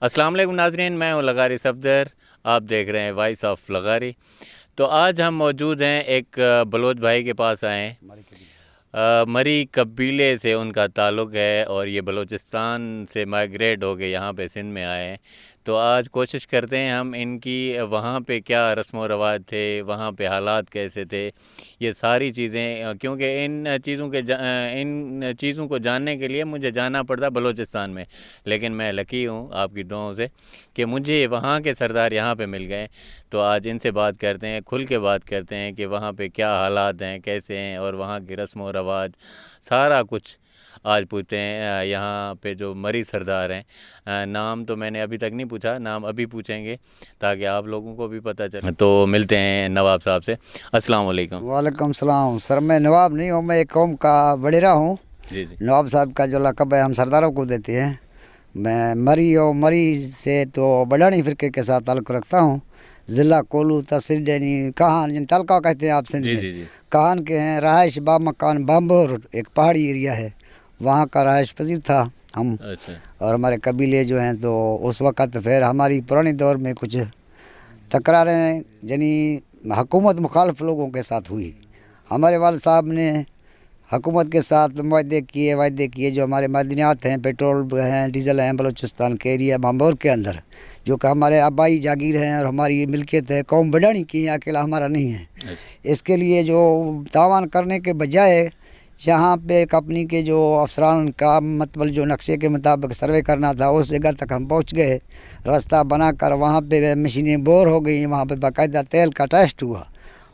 السلام علیکم ناظرین، میں ہوں لغاری صفدر، آپ دیکھ رہے ہیں وائس آف لغاری۔ تو آج ہم موجود ہیں ایک بلوچ بھائی کے پاس آئے ہیں۔ مری قبیلے سے ان کا تعلق ہے اور یہ بلوچستان سے مائیگریٹ ہو کے یہاں پہ سندھ میں آئے ہیں۔ تو آج کوشش کرتے ہیں ہم ان کی وہاں پہ کیا رسم و رواج تھے، وہاں پہ حالات کیسے تھے، یہ ساری چیزیں، کیونکہ ان چیزوں کو جاننے کے لیے مجھے جانا پڑتا بلوچستان میں، لیکن میں لکی ہوں آپ کی دعاؤں سے کہ مجھے وہاں کے سردار یہاں پہ مل گئے۔ تو آج ان سے بات کرتے ہیں، کھل کے بات کرتے ہیں کہ وہاں پہ کیا حالات ہیں، کیسے ہیں، اور وہاں کی رسم و رواج سارا کچھ آج پوچھتے ہیں یہاں پہ جو مری سردار ہیں۔ نام تو میں نے ابھی تک نہیں پوچھا، نام ابھی پوچھیں گے تاکہ آپ لوگوں کو بھی پتہ چلے۔ تو ملتے ہیں نواب صاحب سے۔ السلام علیکم۔ وعلیکم السلام سر، میں نواب نہیں ہوں، میں ایک قوم کا وڈیرا ہوں۔ جی۔ نواب صاحب کا جو لقب ہے ہم سرداروں کو دیتے ہیں۔ میں مری ہوں، مری سے تو بڈانی فرقے کے ساتھ تعلق رکھتا ہوں۔ ضلع کولو تحصیل ڈینی کہان، جن تعلقہ کہتے ہیں آپ سندھ میں۔ جی۔ کہان کے ہیں، رہائش با مکان بامبور، ایک پہاڑی ایریا ہے، وہاں کا رہائش پذیر تھا ہم۔ اچھا۔ اور ہمارے قبیلے جو ہیں تو اس وقت پھر ہماری پرانے دور میں کچھ تکراریں یعنی حکومت مخالف لوگوں کے ساتھ ہوئی۔ ہمارے والد صاحب نے حکومت کے ساتھ وعدے کیے جو ہمارے معدنیات ہیں، پیٹرول ہیں، ڈیزل ہیں، بلوچستان کے ایریا بامبور کے اندر، جو کہ ہمارے آبائی جاگیر ہیں اور ہماری ملکیت ہے، قوم بڈانی کی ہے، اکیلا ہمارا نہیں ہے۔ اس کے لیے جو تاوان کرنے کے بجائے یہاں پہ کمپنی کے جو افسران کا مطلب جو نقشے کے مطابق سروے کرنا تھا، اس جگہ تک ہم پہنچ گئے، راستہ بنا کر وہاں پہ مشینیں بور ہو گئیں، وہاں پہ باقاعدہ تیل کا ٹیسٹ ہوا۔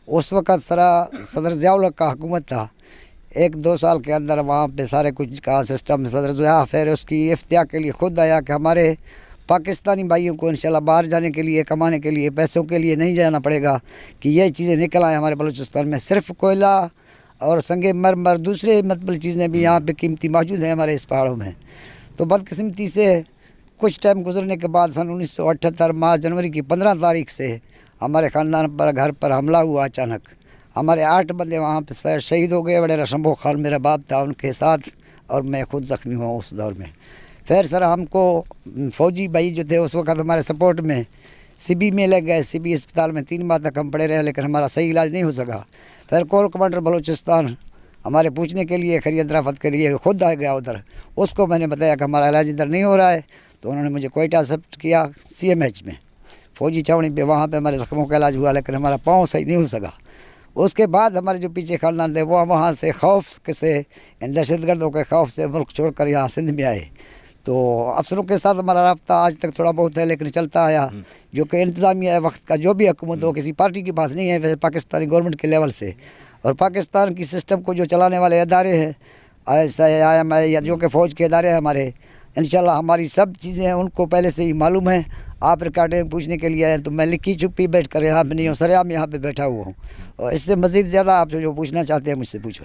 اس وقت صدر ضیاء الحق کا حکومت تھا، 1-2 سال کے اندر وہاں پہ سارے کچھ کا سسٹم صدر ضیاء پھر اس کی افتتاح کے لیے خود آیا کہ ہمارے پاکستانی بھائیوں کو انشاءاللہ باہر جانے کے لیے، کمانے کے لیے، پیسوں کے لیے نہیں جانا پڑے گا، کہ یہ چیزیں نکل آئیں ہمارے بلوچستان میں۔ صرف کوئلہ اور سنگ مرمر، دوسرے مطلب چیزیں بھی یہاں پہ قیمتی موجود ہیں ہمارے اس پہاڑوں میں۔ تو بدقسمتی سے کچھ ٹائم گزرنے کے بعد سن 1978 ماہ جنوری کی 15 تاریخ سے ہمارے خاندان پر گھر پر حملہ ہوا اچانک۔ ہمارے 8 بندے وہاں پہ شہید ہو گئے۔ وڈیرا شمبھو خان میرا باپ تھا، ان کے ساتھ، اور میں خود زخمی ہوا اس دور میں۔ پھر سر ہم کو فوجی بھائی جو تھے اس وقت ہمارے سپورٹ میں سی بی میں لے گئے۔ سی بی اسپتال میں 3 ماہ تک ہم پڑے رہے، لیکن ہمارا صحیح علاج نہیں ہو سکا۔ پھر کور کمانڈر بلوچستان ہمارے پوچھنے کے لیے، خیریت رافت کے لیے خود آ گیا ادھر۔ اس کو میں نے بتایا کہ ہمارا علاج ادھر نہیں ہو رہا ہے، تو انہوں نے مجھے کوئٹہ شفٹ کیا CMH میں، فوجی چھاؤنی پہ۔ وہاں پہ ہمارے زخموں کا علاج ہوا، لیکن ہمارا پاؤں صحیح نہیں ہو سکا۔ اس کے بعد ہمارے جو پیچھے خاندان تھے وہ وہاں سے خوف سے، دہشت گردوں کے خوف سے ملک چھوڑ کر یہاں سندھ میں آئے۔ تو افسروں کے ساتھ ہمارا رابطہ آج تک تھوڑا بہت ہے، لیکن چلتا آیا، جو کہ انتظامیہ وقت کا جو بھی حکومت ہو، کسی پارٹی کی بات نہیں ہے، پاکستانی گورنمنٹ کے لیول سے، اور پاکستان کی سسٹم کو جو چلانے والے ادارے ہیں، IMI یا جو کہ فوج کے ادارے ہیں ہمارے، انشاءاللہ ہماری سب چیزیں ان کو پہلے سے ہی معلوم ہیں۔ آپ ریکارڈنگ پوچھنے کے لیے آئے تو میں لکھی چھپی بیٹھ کر یہاں پہ نہیں ہوں، سرعام یہاں پہ بیٹھا ہوا ہوں، اور اس سے مزید زیادہ آپ جو پوچھنا چاہتے ہیں مجھ سے پوچھو۔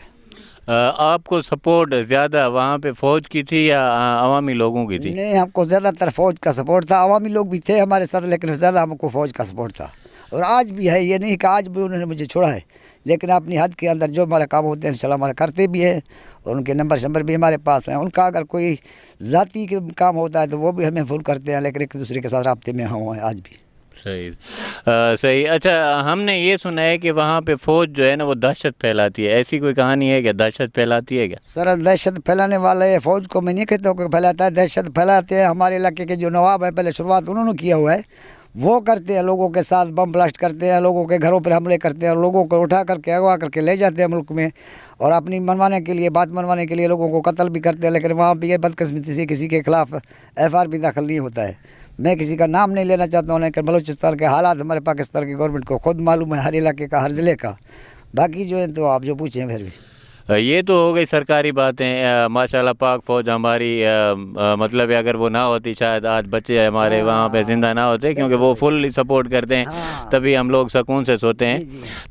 آپ کو سپورٹ زیادہ وہاں پہ فوج کی تھی یا عوامی لوگوں کی تھی؟ نہیں، ہم کو زیادہ تر فوج کا سپورٹ تھا، عوامی لوگ بھی تھے ہمارے ساتھ، لیکن زیادہ ہم کو فوج کا سپورٹ تھا، اور آج بھی ہے۔ یہ نہیں کہ آج بھی انہوں نے مجھے چھوڑا ہے، لیکن اپنی حد کے اندر جو ہمارے کام ہوتے ہیں انشاءاللہ ہمارے کرتے بھی ہیں، اور ان کے نمبر بھی ہمارے پاس ہیں۔ ان کا اگر کوئی ذاتی کام ہوتا ہے تو وہ بھی ہمیں فون کرتے ہیں، لیکن ایک دوسرے کے ساتھ رابطے میں ہوں آج بھی۔ صحیح۔ اچھا، ہم نے یہ سنا ہے کہ وہاں پہ فوج جو ہے نا وہ دہشت پھیلاتی ہے، ایسی کوئی کہانی ہے کہ دہشت پھیلاتی ہے کیا؟ سر دہشت پھیلانے والے فوج کو میں نہیں کہتا ہوں کہ پھیلاتا ہے، دہشت پھیلاتے ہیں ہمارے علاقے کے جو نواب ہیں، پہلے شروعات انہوں نے کیا ہوا ہے، وہ کرتے ہیں، لوگوں کے ساتھ بم بلاسٹ کرتے ہیں، لوگوں کے گھروں پر حملے کرتے ہیں، اور لوگوں کو اٹھا کر کے اغوا کر کے لے جاتے ہیں ملک میں، اور اپنی منوانے کے لیے، بات منوانے کے لیے لوگوں کو قتل بھی کرتے ہیں، لیکن وہاں پہ یہ بدقسمتی سے کسی کے خلاف FIR بھی داخل نہیں ہوتا ہے۔ میں کسی کا نام نہیں لینا چاہتا ہوں، لیکن بلوچستان کے حالات ہمارے پاکستان کی گورنمنٹ کو خود معلوم ہے، ہر علاقے کا، ہر ضلع کا۔ باقی جو ہے تو آپ جو پوچھیں پھر بھی یہ تو ہو گئی سرکاری باتیں۔ ماشاءاللہ پاک فوج ہماری، مطلب ہے اگر وہ نہ ہوتی شاید آج بچے ہمارے وہاں پہ زندہ نہ ہوتے، کیونکہ وہ فل سپورٹ کرتے ہیں، تبھی ہم لوگ سکون سے سوتے ہیں۔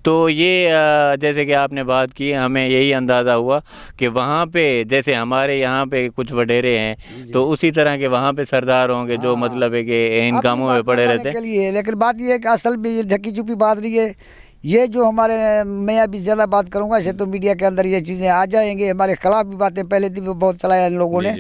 تو یہ جیسے کہ آپ نے بات کی، ہمیں یہی اندازہ ہوا کہ وہاں پہ جیسے ہمارے یہاں پہ کچھ وڈیرے ہیں، تو اسی طرح کے وہاں پہ سردار ہوں گے جو مطلب ہے کہ ان کاموں میں پڑے رہتے ہیں۔ لیکن بات یہ ہے کہ اصل میں یہ ڈھکی چھپی بات نہیں ہے، یہ جو ہمارے، میں ابھی زیادہ بات کروں گا، ایسے تو میڈیا کے اندر یہ چیزیں آ جائیں گے، ہمارے خلاف بھی باتیں پہلے بھی بہت چلایا ان لوگوں نے،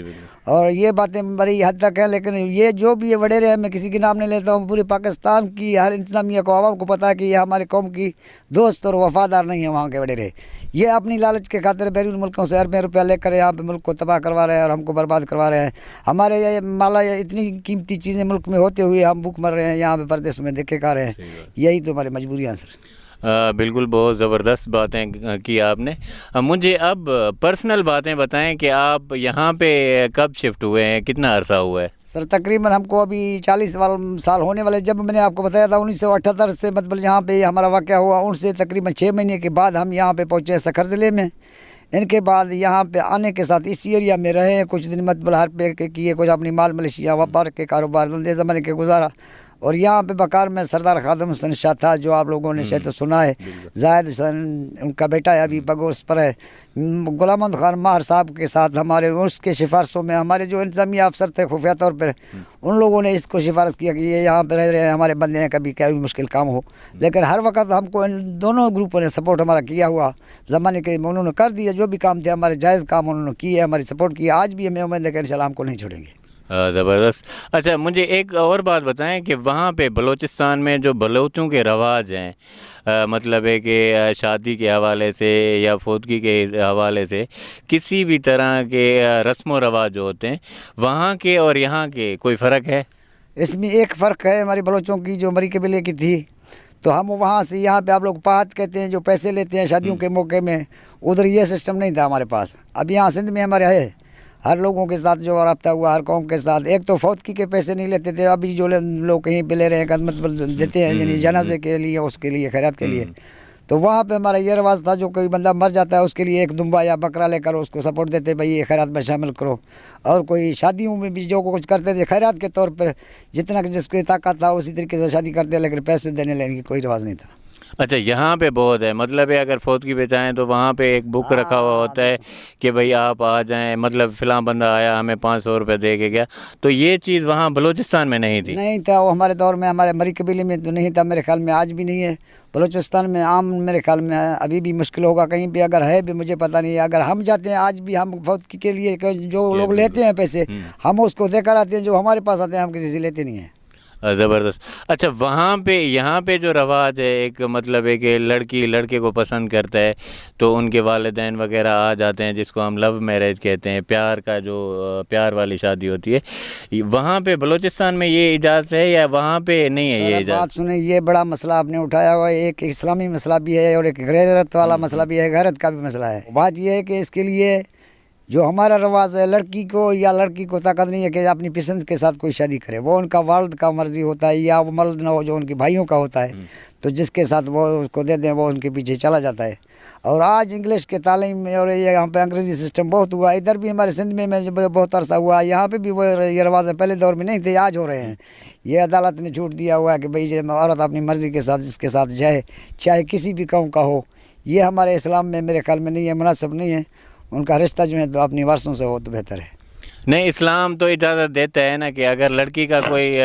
اور یہ باتیں بڑی حد تک ہیں، لیکن یہ جو بھی یہ وڈیرے ہیں، میں کسی کے نام نہیں لیتا ہوں، پورے پاکستان کی ہر انتظامیہ کو، عوام کو پتہ ہے کہ یہ ہمارے قوم کی دوست اور وفادار نہیں ہیں وہاں کے وڈیرے. یہ اپنی لالچ کے خاطر بیرون ملکوں سے اربیں روپیہ لے کر یہاں پہ ملک کو تباہ کروا رہے ہیں اور ہم کو برباد کروا رہے ہیں. ہمارے یہ مالا اتنی قیمتی چیزیں ملک میں ہوتے ہوئے ہم بھوک مر رہے ہیں یہاں پہ پردیش میں دیکھے کھا رہے ہیں. یہی تو ہماری مجبوریاں سر. بالکل بہت زبردست باتیں کی آپ نے. مجھے اب پرسنل باتیں بتائیں کہ آپ یہاں پہ کب شفٹ ہوئے ہیں، کتنا عرصہ ہوا ہے؟ سر تقریباً ہم کو ابھی 40 سال ہونے والے. جب میں نے آپ کو بتایا تھا 1978 سے مطلب یہاں پہ ہمارا واقعہ ہوا، ان سے تقریباً 6 مہینے کے بعد ہم یہاں پہ پہنچے سکھر ضلع میں. ان کے بعد یہاں پہ آنے کے ساتھ اس ایریا میں رہے کچھ دن، مطلب ہر پہ کیے، کچھ اپنی مال ملیشیا وپار کے کاروبار دندے زمانے کے گزارا. اور یہاں پہ بکار میں سردار خادم حسین شاہ تھا، جو آپ لوگوں نے شاید سنا ہے. زاہد حسین ان کا بیٹا ہے، ابھی بگوس پر ہے. غلام احمد خان ماہر صاحب کے ساتھ ہمارے اس کے سفارشوں میں ہمارے جو انتظامیہ افسر تھے خفیہ طور پر، ان لوگوں نے اس کو سفارش کیا کہ یہ یہاں پہ رہ رہے ہیں ہمارے بندے ہیں، کبھی کیا بھی مشکل کام ہو. لیکن ہر وقت ہم کو ان دونوں گروپوں نے سپورٹ ہمارا کیا ہوا. زمانے کے انہوں نے کر دیا جو بھی کام تھے ہمارے جائز کام انہوں نے کیے، ہماری سپورٹ کی. آج بھی ہمیں امید ہے کہ انشاءاللہ ہم کو نہیں چھوڑیں گے. زبردست. اچھا مجھے ایک اور بات بتائیں کہ وہاں پہ بلوچستان میں جو بلوچوں کے رواج ہیں، مطلب ہے کہ شادی کے حوالے سے یا فوتگی کے حوالے سے کسی بھی طرح کے رسم و رواج جو ہوتے ہیں، وہاں کے اور یہاں کے کوئی فرق ہے؟ اس میں ایک فرق ہے. ہماری بلوچوں کی جو مری قبیلے کی تھی، تو ہم وہاں سے یہاں پہ آپ لوگ پات کہتے ہیں جو پیسے لیتے ہیں شادیوں کے موقع میں، ادھر یہ سسٹم نہیں تھا ہمارے پاس. اب یہاں سندھ میں ہمارے ہے ہر لوگوں کے ساتھ جو رابطہ ہوا ہر قوم کے ساتھ. ایک تو فوتگی کے پیسے نہیں لیتے تھے، ابھی جو لوگ کہیں پہ لے رہے ہیں مطلب دیتے ہیں، یعنی جنازے کے لیے، اس کے لیے خیرات کے لیے. تو وہاں پہ ہمارا یہ رواج تھا جو کوئی بندہ مر جاتا ہے اس کے لیے ایک دمبا یا بکرا لے کر اس کو سپورٹ دیتے، بھائی یہ خیرات میں شامل کرو. اور کوئی شادیوں میں بھی جو کچھ کرتے تھے خیرات کے طور پر، جتنا کہ جس کی طاقت تھا اسی طریقے سے شادی کرتے، لیکن پیسے دینے لینے کی کوئی رواج نہیں تھا. اچھا یہاں پہ بہت ہے، مطلب ہے اگر فوتگی پہ جائیں تو وہاں پہ ایک بک رکھا ہوا ہوتا ہے کہ بھئی آپ آ جائیں، مطلب فلاں بندہ آیا ہمیں 500 روپے دے کے گیا. تو یہ چیز وہاں بلوچستان میں نہیں تھی؟ نہیں تھا. وہ ہمارے دور میں ہمارے مری قبیلے میں تو نہیں تھا، میرے خیال میں آج بھی نہیں ہے. بلوچستان میں عام میرے خیال میں ابھی بھی مشکل ہوگا، کہیں بھی اگر ہے بھی مجھے پتہ نہیں ہے. اگر ہم جاتے ہیں آج بھی، ہم فوتگی کے لیے جو لوگ لیتے ہیں پیسے ہم اس کو دے کر آتے ہیں، جو ہمارے پاس آتے ہیں ہم کسی سے لیتے نہیں ہیں. زبردست. اچھا وہاں پہ یہاں پہ جو رواج ہے، ایک مطلب ہے کہ لڑکی لڑکے کو پسند کرتا ہے تو ان کے والدین وغیرہ آ جاتے ہیں، جس کو ہم لو میرج کہتے ہیں، پیار کا جو پیار والی شادی ہوتی ہے. وہاں پہ بلوچستان میں یہ اجازت ہے یا وہاں پہ نہیں ہے یہ اجازت؟ بات سنیں، یہ بڑا مسئلہ آپ نے اٹھایا ہوا ہے. ایک اسلامی مسئلہ بھی ہے اور ایک غیرت والا مسئلہ بھی ہے، غیرت کا بھی مسئلہ ہے. بات یہ ہے کہ اس کے لیے جو ہمارا رواج ہے، لڑکی کو یا لڑکی کو طاقت نہیں ہے کہ اپنی پسند کے ساتھ کوئی شادی کرے. وہ ان کا والد کا مرضی ہوتا ہے، یا وہ مرد نہ ہو جو ان کے بھائیوں کا ہوتا ہے، تو جس کے ساتھ وہ اس کو دے دیں وہ ان کے پیچھے چلا جاتا ہے. اور آج انگلش کے تعلیم میں اور یہ یہاں پہ انگریزی سسٹم بہت ہوا. ادھر بھی ہمارے سندھ میں بہت عرصہ ہوا، یہاں پہ بھی وہ یہ رواج پہلے دور میں نہیں تھے، آج ہو رہے ہیں. یہ عدالت نے چھوٹ دیا ہوا ہے کہ بھئی عورت اپنی مرضی کے ساتھ جس کے ساتھ جائے، چاہے کسی بھی قوم کا ہو. یہ ہمارے اسلام میں میرے خیال میں نہیں ہے، مناسب نہیں ہے. ان کا رشتہ جو ہے تو اپنی وارثوں سے ہو تو بہتر ہے. نہیں، اسلام تو اجازت دیتا ہے نا کہ اگر لڑکی کا کوئی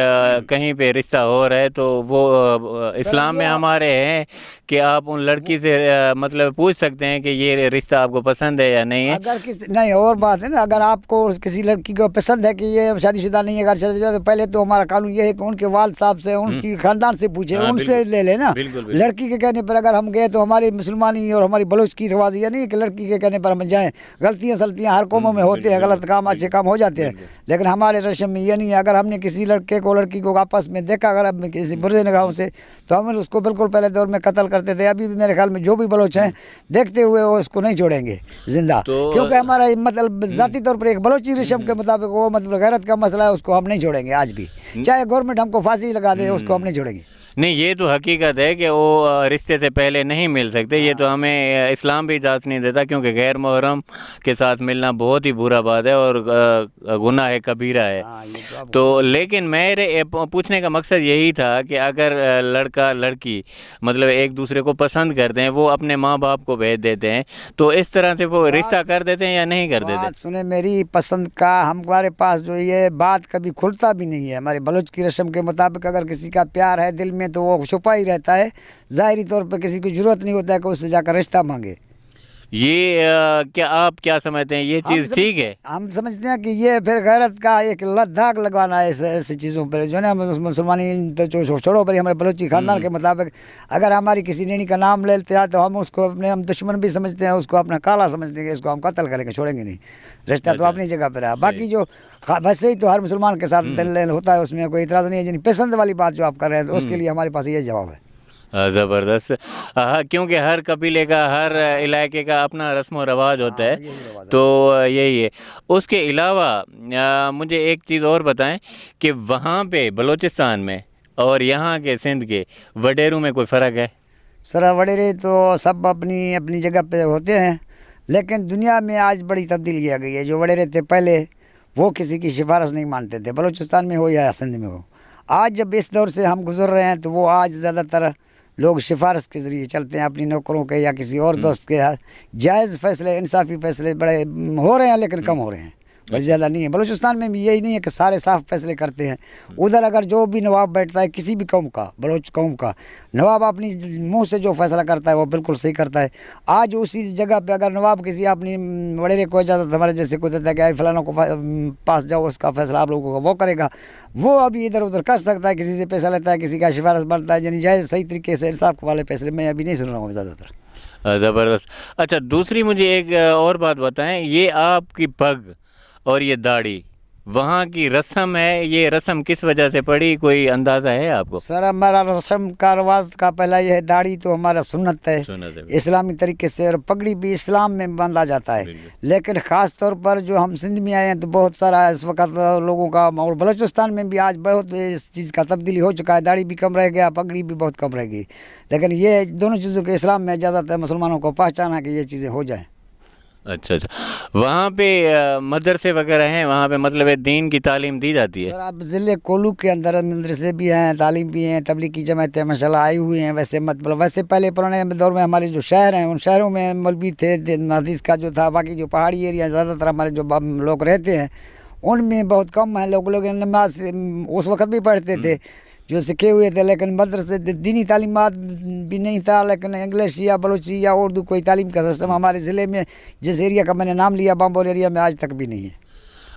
کہیں پہ رشتہ ہو رہا ہے تو وہ اسلام میں ہمارے ہیں کہ آپ ان لڑکی سے مطلب پوچھ سکتے ہیں کہ یہ رشتہ آپ کو پسند ہے یا نہیں ہے. اگر نہیں، اور بات ہے نا، اگر آپ کو کسی لڑکی کو پسند ہے کہ یہ شادی شدہ نہیں ہے، اگر شادی شدہ، تو پہلے تو ہمارا قانون یہ ہے کہ ان کے والد صاحب سے، ان کی خاندان سے پوچھے، ان سے لے لے نا. لڑکی کے کہنے پر اگر ہم گئے تو ہماری مسلمانی اور ہماری بلوچ کی رواج یہ نہیں کہ لڑکی کے کہنے پر ہم جائیں. غلطیاں سلطیاں ہر قوموں میں ہوتے ہیں، غلط کام اچھے کام ہو جاتے ہیں، لیکن ہمارے رسم میں یہ نہیں ہے. اگر ہم نے کسی لڑکے کو لڑکی کو آپس میں دیکھا اگر کسی برے نگاہوں سے، تو ہم اس کو بالکل پہلے دور میں قتل کرتے تھے. ابھی بھی میرے خیال میں جو بھی بلوچ ہیں دیکھتے ہوئے وہ اس کو نہیں چھوڑیں گے زندہ، کیونکہ ہمارا مطلب ذاتی طور پر ایک بلوچی رسم کے مطابق وہ مطلب غیرت کا مسئلہ ہے، اس کو ہم نہیں چھوڑیں گے. آج بھی چاہے گورنمنٹ ہم کو پھانسی لگا دے، اس کو ہم نہیں چھوڑیں گے. نہیں، یہ تو حقیقت ہے کہ وہ رشتے سے پہلے نہیں مل سکتے. یہ تو ہمیں اسلام بھی اجازت نہیں دیتا، کیونکہ غیر محرم کے ساتھ ملنا بہت ہی برا بات ہے اور گناہ کبیرہ ہے. تو لیکن میرے پوچھنے کا مقصد یہی تھا کہ اگر لڑکا لڑکی مطلب ایک دوسرے کو پسند کرتے ہیں، وہ اپنے ماں باپ کو بھیج دیتے ہیں، تو اس طرح سے وہ رشتہ کر دیتے ہیں یا نہیں کر دیتے؟ بات سنیں، میری پسند کا ہمارے پاس جو یہ بات کبھی کھلتا بھی نہیں ہے. ہمارے بلوچ کی رسم کے مطابق اگر کسی کا پیار ہے دل میں تو وہ چھپا ہی رہتا ہے. ظاہری طور پہ کسی کو ضرورت نہیں ہوتا ہے کہ اس سے جا کر رشتہ مانگے. یہ کیا آپ کیا سمجھتے ہیں یہ چیز ٹھیک ہے؟ ہم سمجھتے ہیں کہ یہ پھر غیرت کا ایک لت دھاگ لگوانا ہے ایسی چیزوں پر جو ہے نا مسلمانی تو چھوڑو پر ہمارے بلوچی خاندان کے مطابق اگر ہماری کسی نینی کا نام لیتے ہیں تو ہم اس کو اپنے ہم دشمن بھی سمجھتے ہیں، اس کو اپنا کالا سمجھتے ہیں کہ اس کو ہم قتل کریں گے، چھوڑیں گے نہیں، رشتہ تو اپنی جگہ پہ رہا۔ باقی جو ویسے ہی تو ہر مسلمان کے ساتھ دل ہوتا ہے، اس میں کوئی اعتراض نہیں ہے، یعنی پسند والی بات جو آپ کر رہے ہیں تو اس کے لیے ہمارے پاس یہ جواب ہے۔ زبردست، کیونکہ ہر قبیلے کا ہر علاقے کا اپنا رسم و رواج ہوتا ہے، تو یہی ہے۔ اس کے علاوہ مجھے ایک چیز اور بتائیں کہ وہاں پہ بلوچستان میں اور یہاں کے سندھ کے وڈیروں میں کوئی فرق ہے؟ سر وڈیرے تو سب اپنی اپنی جگہ پہ ہوتے ہیں، لیکن دنیا میں آج بڑی تبدیلی آ گئی ہے۔ جو وڈیرے تھے پہلے وہ کسی کی سفارش نہیں مانتے تھے، بلوچستان میں ہو یا سندھ میں ہو۔ آج جب اس دور سے ہم گزر رہے ہیں تو وہ آج زیادہ تر لوگ سفارش کے ذریعے چلتے ہیں، اپنی نوکروں کے یا کسی اور دوست کے۔ جائز فیصلے، انصافی فیصلے بڑے ہو رہے ہیں لیکن کم ہو رہے ہیں، بڑی زیادہ نہیں ہے۔ بلوچستان میں بھی یہی نہیں ہے کہ سارے صاف فیصلے کرتے ہیں۔ ادھر اگر جو بھی نواب بیٹھتا ہے کسی بھی قوم کا، بلوچ قوم کا نواب اپنی منہ سے جو فیصلہ کرتا ہے وہ بالکل صحیح کرتا ہے۔ آج اسی جگہ پہ اگر نواب کسی اپنی وڈیرے کو اجازت ہمارے جیسے کو دیتا ہے کہ فلانوں کو پاس جاؤ، اس کا فیصلہ آپ لوگوں کا وہ کرے گا، وہ ابھی ادھر ادھر کر سکتا ہے، کسی سے پیسہ لیتا ہے، کسی کا سفارش بنتا ہے، یعنی جائز صحیح طریقے سے انصاف والے فیصلے میں ابھی نہیں سن رہا ہوں زیادہ تر۔ زبردست۔ اچھا دوسری مجھے ایک اور بات بتائیں، یہ آپ کی پگ اور یہ داڑھی وہاں کی رسم ہے، یہ رسم کس وجہ سے پڑی، کوئی اندازہ ہے آپ کو؟ سر ہمارا رسم کا رواج کا پہلا یہ ہے، داڑھی تو ہمارا سنت ہے اسلامی طریقے سے، اور پگڑی بھی اسلام میں باندھا جاتا ہے۔ لیکن خاص طور پر جو ہم سندھ میں آئے ہیں تو بہت سارا اس وقت لوگوں کا، اور بلوچستان میں بھی آج بہت اس چیز کا تبدیلی ہو چکا ہے، داڑھی بھی کم رہ گیا، پگڑی بھی بہت کم رہ گئی، لیکن یہ دونوں چیزوں کے اسلام میں اجازت ہے مسلمانوں کو پہچانا کہ یہ چیزیں ہو جائیں۔ اچھا اچھا، وہاں پہ مدرسے وغیرہ ہیں، وہاں پہ مطلب دین کی تعلیم دی جاتی ہے؟ سر اب ضلع کولو کے اندر مدرسے بھی ہیں، تعلیم بھی ہیں، تبلیغی جماعتیں ماشاء اللہ آئی ہوئی ہیں۔ ویسے مطلب ویسے پہلے پرانے دور میں ہمارے جو شہر ہیں ان شہروں میں مولوی تھے، حدیث کا جو تھا، باقی جو پہاڑی ایریا زیادہ تر ہمارے جو لوگ رہتے ہیں ان میں بہت کم ہیں۔ لوگ نماز اس وقت بھی پڑھتے تھے جو سکھے ہوئے تھے، لیکن مدرسے دینی تعلیمات بھی نہیں تھا، لیکن انگلش یا بلوچی یا اردو کوئی تعلیم کا سسٹم ہمارے ضلع میں، جس ایریا کا میں نے نام لیا بامبور ایریا میں، آج تک بھی نہیں ہے۔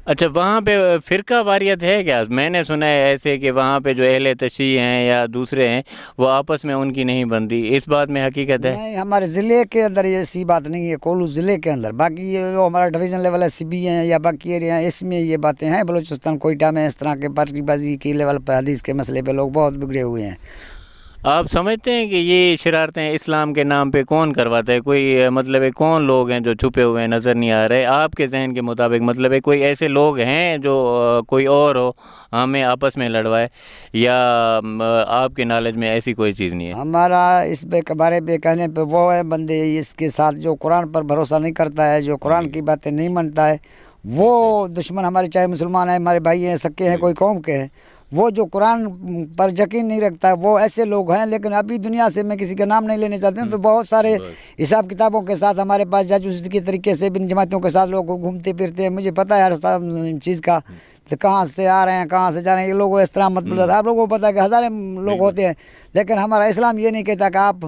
اچھا وہاں پہ فرقہ واریت ہے کیا؟ میں نے سنا ہے ایسے کہ وہاں پہ جو اہل تشیع ہیں یا دوسرے ہیں وہ آپس میں ان کی نہیں بنتی، اس بات میں حقیقت ہے؟ نہیں، ہمارے ضلع کے اندر ایسی بات نہیں ہے، کولو ضلع کے اندر۔ باقی یہ جو ہمارا ڈویژن لیول ہے سی بی ہیں یا باقی ایریا ہیں اس میں یہ باتیں ہیں۔ بلوچستان کوئٹہ میں اس طرح کے پارٹی بازی کی لیول پر حدیث کے مسئلے پہ لوگ بہت بگڑے ہوئے ہیں۔ آپ سمجھتے ہیں کہ یہ شرارتیں اسلام کے نام پہ کون کرواتا ہے؟ کوئی مطلب کون لوگ ہیں جو چھپے ہوئے ہیں نظر نہیں آ رہے آپ کے ذہن کے مطابق؟ مطلب کوئی ایسے لوگ ہیں جو کوئی اور ہو ہمیں آپس میں لڑوائے، یا آپ کے نالج میں ایسی کوئی چیز نہیں ہے؟ ہمارا اس بارے پہ کہنے پہ وہ ہے بندے اس کے ساتھ جو قرآن پر بھروسہ نہیں کرتا ہے، جو قرآن کی باتیں نہیں مانتا ہے، وہ دشمن ہمارے، چاہے مسلمان ہیں، ہمارے بھائی ہیں، سکے ہیں، کوئی قوم کے ہیں، وہ جو قرآن پر یقین نہیں رکھتا ہے وہ ایسے لوگ ہیں۔ لیکن ابھی دنیا سے میں کسی کا نام نہیں لینے چاہتا ہوں، تو بہت سارے حساب کتابوں کے ساتھ ہمارے پاس جاسوسی کے طریقے سے بن جماعتوں کے ساتھ لوگ گھومتے پھرتے ہیں۔ مجھے پتہ ہے ہر چیز کا، تو کہاں سے آ رہے ہیں کہاں سے جا رہے ہیں، یہ لوگ اس طرح مطلب آپ لوگوں کو پتہ ہے کہ ہزاریں لوگ ہوتے ہیں، لیکن ہمارا اسلام یہ نہیں کہتا کہ آپ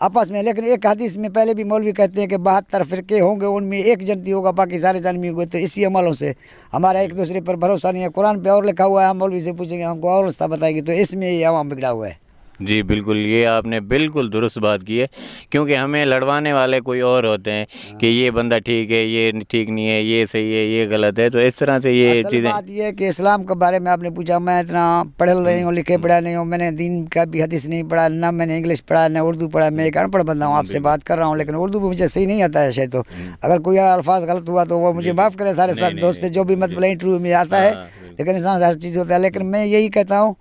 آپس میں، لیکن ایک حدیث میں پہلے بھی مولوی کہتے ہیں کہ 72 فرقے ہوں گے، ان میں ایک جنتی ہوگا، باقی سارے جانمی ہوئے۔ تو اسی عملوں سے ہمارا ایک دوسرے پر بھروسہ نہیں ہے۔ قرآن پہ اور لکھا ہوا ہے، ہم مولوی سے پوچھیں گے ہم کو اور رستہ بتائے گی، تو اس میں یہ عوام بگڑا ہوا ہے۔ جی بالکل، یہ آپ نے بالکل درست بات کی ہے، کیونکہ ہمیں لڑوانے والے کوئی اور ہوتے ہیں کہ یہ بندہ ٹھیک ہے، یہ ٹھیک نہیں ہے، یہ صحیح ہے، یہ غلط ہے، تو اس طرح سے یہ اصل چیزیں۔ بات یہ ہے کہ اسلام کے بارے میں آپ نے پوچھا، میں اتنا پڑھ رہی ہوں، لکھے پڑھا نہیں ہوں، میں نے دین کا بھی حدیث نہیں پڑھا، نہ میں نے انگلش پڑھا، نہ اردو پڑھا، میں ایک ان پڑھ بندہ ہوں، آپ سے بات کر رہا ہوں، لیکن اردو بھی مجھے صحیح نہیں آتا ہے شاید، تو اگر کوئی الفاظ غلط ہوا تو وہ مجھے معاف کرے، سارے ساتھ دوست جو بھی مطلب انٹرویو میں آتا ہے، لیکن انسان ہر چیز ہوتا ہے۔ لیکن میں یہی کہتا ہوں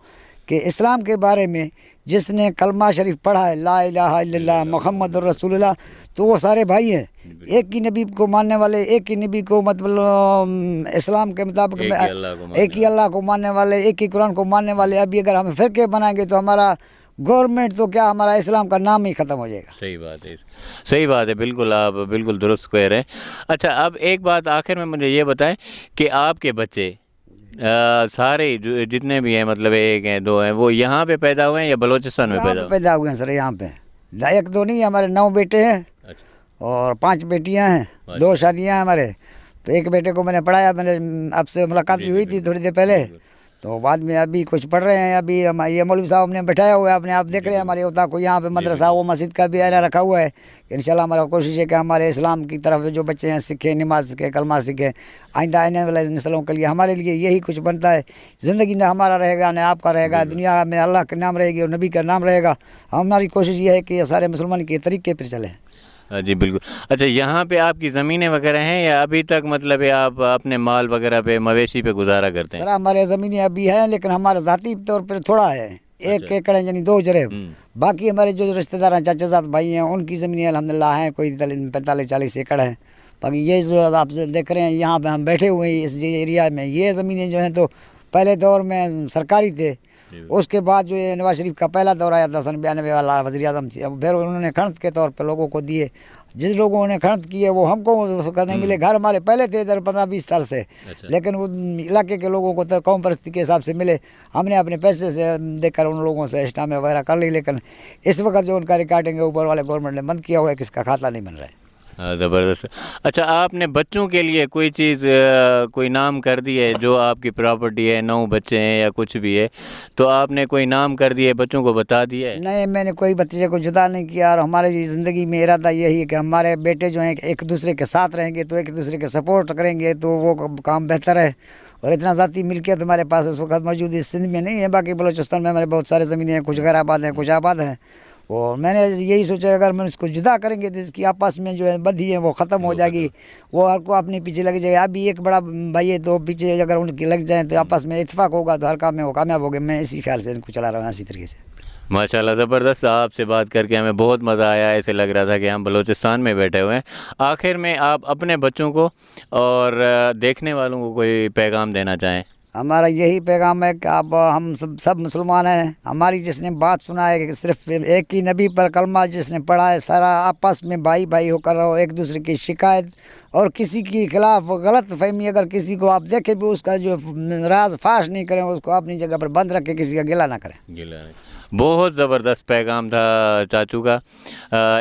کہ اسلام کے بارے میں جس نے کلمہ شریف پڑھا ہے لا الہ الا اللہ محمد الرسول اللہ، تو وہ سارے بھائی ہیں، ایک ہی نبی کو ماننے والے، ایک ہی نبی کو مطلب اسلام کے مطابق ایک ہی اللہ کو ماننے والے، ایک ہی قرآن کو ماننے والے۔ ابھی اگر ہم فرقے بنائیں گے تو ہمارا گورنمنٹ تو کیا، ہمارا اسلام کا نام ہی ختم ہو جائے گا۔ صحیح بات ہے، صحیح بات ہے، بالکل آپ بالکل درست کہہ رہے ہیں۔ اچھا اب ایک بات آخر میں مجھے یہ بتائیں کہ آپ کے بچے سارے جتنے بھی ہیں، مطلب ایک ہیں دو ہیں، وہ یہاں پہ پیدا ہوئے ہیں یا بلوچستان میں پیدا ہوئے؟ پیدا ہوئے ہیں سر، یہاں پہ ایک دو نہیں، ہمارے 9 بیٹے ہیں اور 5 بیٹیاں ہیں, 2 شادیاں ہیں ہمارے. تو ایک بیٹے کو میں نے پڑھایا, میں نے آپ سے ملاقات بھی ہوئی تھی تھوڑی دیر پہلے. تو بعد میں ابھی کچھ پڑھ رہے ہیں. ابھی یہ مولوی صاحب نے بٹھایا ہوا ہے اپنے, آپ دیکھ رہے ہیں ہمارے اوتا کو یہاں پہ مدرسہ و مسجد کا بھی ایرا رکھا ہوا ہے. انشاءاللہ ہمارا کوشش ہے کہ ہمارے اسلام کی طرف جو بچے ہیں سیکھیں, نماز سیکھیں, کلمہ سیکھیں. آئندہ آنے والے نسلوں کے لیے ہمارے لیے یہی کچھ بنتا ہے. زندگی نہ ہمارا رہے گا نہ آپ کا رہے گا, دنیا میں اللہ کا نام رہے گی اور نبی کا نام رہے گا. ہماری کوشش یہ ہے کہ یہ سارے مسلمان کے طریقے پر چلیں. جی بالکل. اچھا, یہاں پہ آپ کی زمینیں وغیرہ ہیں یا ابھی تک مطلب ہے آپ اپنے مال وغیرہ پہ مویشی پہ گزارا کرتے ہیں؟ سر ہمارے زمینیں ابھی ہیں لیکن ہمارا ذاتی طور پر تھوڑا ہے. 1 ایکڑ ہے یعنی 2 جرے. باقی ہمارے جو رشتہ دار ہیں, چاچا زاد بھائی ہیں, ان کی زمینیں الحمدللہ ہیں, کوئی 45-40 ایکڑ ہیں. باقی یہ جو آپ سے دیکھ رہے ہیں یہاں پہ ہم بیٹھے ہوئے ہیں اس ایریا میں, یہ زمینیں جو ہیں تو پہلے دور میں سرکاری تھے. اس کے بعد جو یہ نواز شریف کا پہلا دور آیا تھا 92 والا, وزیر اعظم تھے, پھر انہوں نے کھنڈ کے طور پہ لوگوں کو دیے. جس لوگوں نے کھنڈ کیے وہ ہم کو اس کا نہیں ملے. گھر ہمارے پہلے تھے ادھر 15-20 سال سے, لیکن وہ علاقے کے لوگوں کو تو قوم پرستی کے حساب سے ملے. ہم نے اپنے پیسے سے دیکھ کر ان لوگوں سے اسٹامیں وغیرہ کر لی, لیکن اس وقت جو ان کا ریکارڈنگ ہے اوپر والے گورنمنٹ نے بند کیا ہوا ہے, کس کا کھاتہ نہیں بن رہا ہے. زبردست. اچھا, آپ نے بچوں کے لیے کوئی چیز کوئی نام کر دی ہے جو آپ کی پراپرٹی ہے, 9 بچے ہیں یا کچھ بھی ہے, تو آپ نے کوئی نام کر دی ہے, بچوں کو بتا دیا ہے؟ نہیں, میں نے کوئی بچے کو جدا نہیں کیا. اور ہمارے زندگی میں ارادہ یہی ہے کہ ہمارے بیٹے جو ہیں ایک دوسرے کے ساتھ رہیں گے تو ایک دوسرے کے سپورٹ کریں گے تو وہ کام بہتر ہے. اور اتنا ذاتی ملکیت ہمارے پاس اس وقت موجود ہے سندھ میں نہیں ہے. باقی بلوچستان میں ہمارے بہت سارے زمینیں ہیں, کچھ غیر آباد ہیں, کچھ آباد ہیں. اور میں نے یہی سوچا اگر میں اس کو جدا کریں گے تو اس کی آپس میں جو ہے بدھی ہے وہ ختم ہو جائے گی, وہ ہر کو اپنے پیچھے لگ جائے گا. ابھی ایک بڑا بھائی ہے تو پیچھے اگر ان کی لگ جائیں تو آپس میں اتفاق ہوگا تو ہر کام میں وہ کامیاب ہوگا. میں اسی خیال سے ان کو چلا رہا ہوں اسی طریقے سے. ماشاءاللہ, زبردست. آپ سے بات کر کے ہمیں بہت مزہ آیا. ایسے لگ رہا تھا کہ ہم بلوچستان میں بیٹھے ہوئے ہیں. آخر میں آپ اپنے بچوں کو اور دیکھنے والوں کو کوئی پیغام دینا چاہیں؟ ہمارا یہی پیغام ہے کہ آپ ہم سب مسلمان ہیں. ہماری جس نے بات سنا ہے کہ صرف ایک ہی نبی پر کلمہ جس نے پڑھا ہے, سارا آپس میں بھائی بھائی ہو کر رہو, ایک دوسرے کی شکایت اور کسی کے خلاف غلط فہمی اگر کسی کو آپ دیکھیں بھی اس کا جو راز فاش نہیں کریں, اس کو اپنی جگہ پر بند رکھ کے کسی کا گلہ نہ کریں. بہت زبردست پیغام تھا چاچو کا.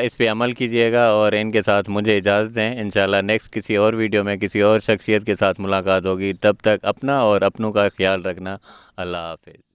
اس پہ عمل کیجئے گا اور ان کے ساتھ مجھے اجازت دیں. انشاءاللہ نیکسٹ کسی اور ویڈیو میں کسی اور شخصیت کے ساتھ ملاقات ہوگی. تب تک اپنا اور اپنوں کا خیال رکھنا. اللہ حافظ.